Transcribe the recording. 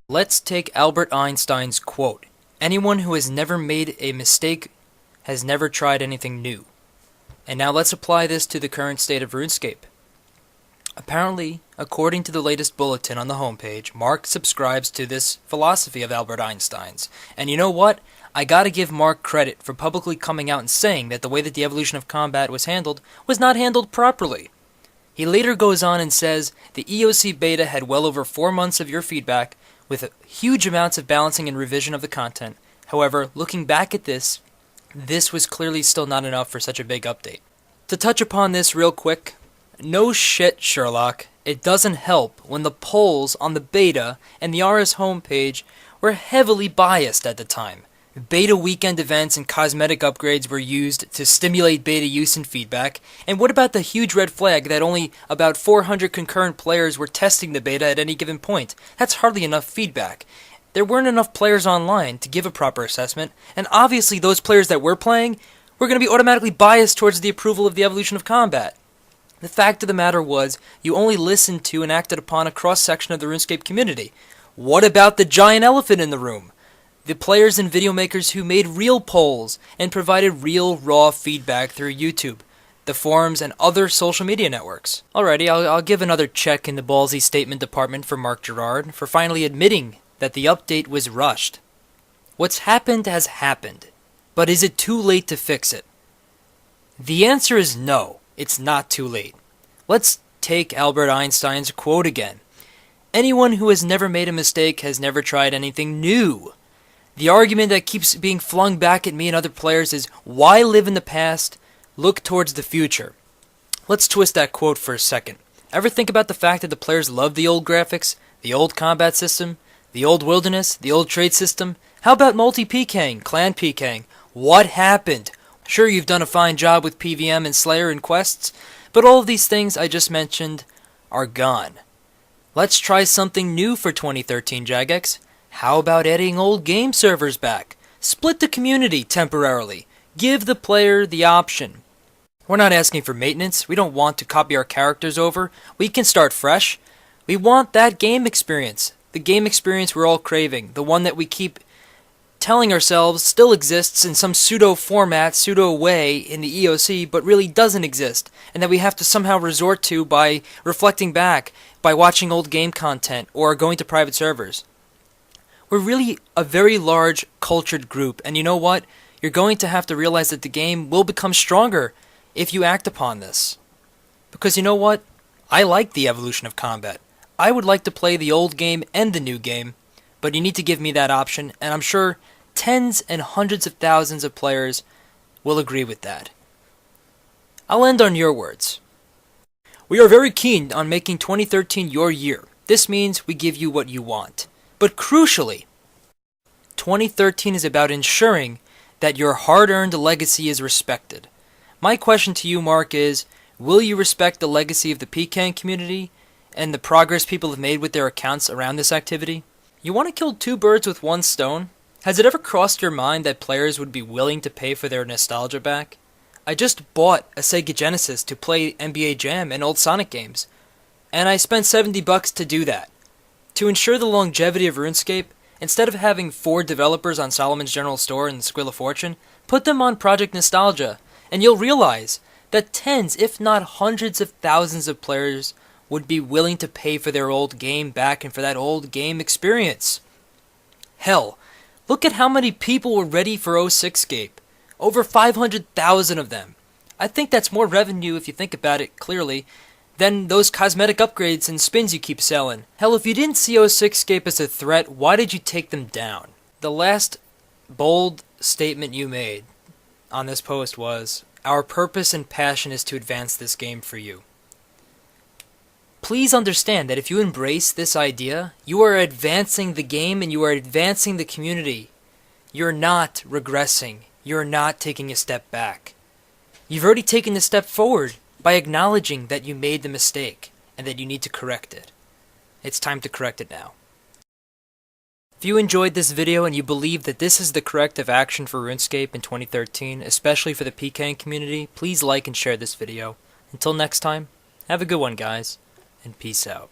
Let's take Albert Einstein's quote, "Anyone who has never made a mistake has never tried anything new." And now let's apply this to the current state of Runescape. Apparently, according to the latest bulletin on the homepage, Mark subscribes to this philosophy of Albert Einstein's. And you know what? I gotta give Mark credit for publicly coming out and saying that the way that the evolution of combat was handled was not handled properly. He later goes on and says, the EoC beta had well over 4 months of your feedback, with huge amounts of balancing and revision of the content. However, looking back at this was clearly still not enough for such a big update. To touch upon this real quick, no shit, Sherlock, it doesn't help when the polls on the beta and the RS homepage were heavily biased at the time. Beta weekend events and cosmetic upgrades were used to stimulate beta use and feedback, and what about the huge red flag that only about 400 concurrent players were testing the beta at any given point? That's hardly enough feedback. There weren't enough players online to give a proper assessment, and obviously those players that were playing were going to be automatically biased towards the approval of the evolution of combat. The fact of the matter was, you only listened to and acted upon a cross-section of the RuneScape community. What about the giant elephant in the room? The players and video makers who made real polls and provided real raw feedback through YouTube, the forums, and other social media networks. Alrighty, I'll give another check in the ballsy statement department for Mark Gerhard for finally admitting that the update was rushed. What's happened has happened, but is it too late to fix it? The answer is no, it's not too late. Let's take Albert Einstein's quote again. Anyone who has never made a mistake has never tried anything new. The argument that keeps being flung back at me and other players is, why live in the past? Look towards the future. Let's twist that quote for a second. Ever think about the fact that the players love the old graphics, the old combat system, the old wilderness, the old trade system? How about multi-Pking, clan Pking? What happened? Sure, you've done a fine job with PVM and Slayer and quests, but all of these things I just mentioned are gone. Let's try something new for 2013, Jagex. How about adding old game servers back? Split the community temporarily. Give the player the option. We're not asking for maintenance. We don't want to copy our characters over. We can start fresh. We want that game experience. The game experience we're all craving. The one that we keep telling ourselves still exists in some pseudo format, pseudo way in the EoC, but really doesn't exist. And that we have to somehow resort to by reflecting back, by watching old game content, or going to private servers. We're really a very large, cultured group, and you know what? You're going to have to realize that the game will become stronger if you act upon this. Because you know what? I like the evolution of combat. I would like to play the old game and the new game, but you need to give me that option, and I'm sure tens and hundreds of thousands of players will agree with that. I'll end on your words. We are very keen on making 2013 your year. This means we give you what you want. But crucially, 2013 is about ensuring that your hard-earned legacy is respected. My question to you, Mark, is, will you respect the legacy of the Pking community and the progress people have made with their accounts around this activity? You want to kill two birds with one stone? Has it ever crossed your mind that players would be willing to pay for their nostalgia back? I just bought a Sega Genesis to play NBA Jam and old Sonic games, and I spent $70 to do that. To ensure the longevity of RuneScape, instead of having 4 developers on Solomon's General Store and Squill of Fortune, put them on Project Nostalgia, and you'll realize that tens, if not hundreds of thousands of players would be willing to pay for their old game back and for that old game experience. Hell, look at how many people were ready for EoC. Over 500,000 of them. I think that's more revenue if you think about it clearly, than those cosmetic upgrades and spins you keep selling. Hell, if you didn't see EoC as a threat, why did you take them down? The last bold statement you made on this post was, "Our purpose and passion is to advance this game for you." Please understand that if you embrace this idea, you are advancing the game and you are advancing the community. You're not regressing. You're not taking a step back. You've already taken a step forward by acknowledging that you made the mistake and that you need to correct it. It's time to correct it now. If If you enjoyed this video and you believe that this is the corrective action for RuneScape in 2013, especially for the Pking community, please like and share this video. Until next time, have a good one guys, and peace out.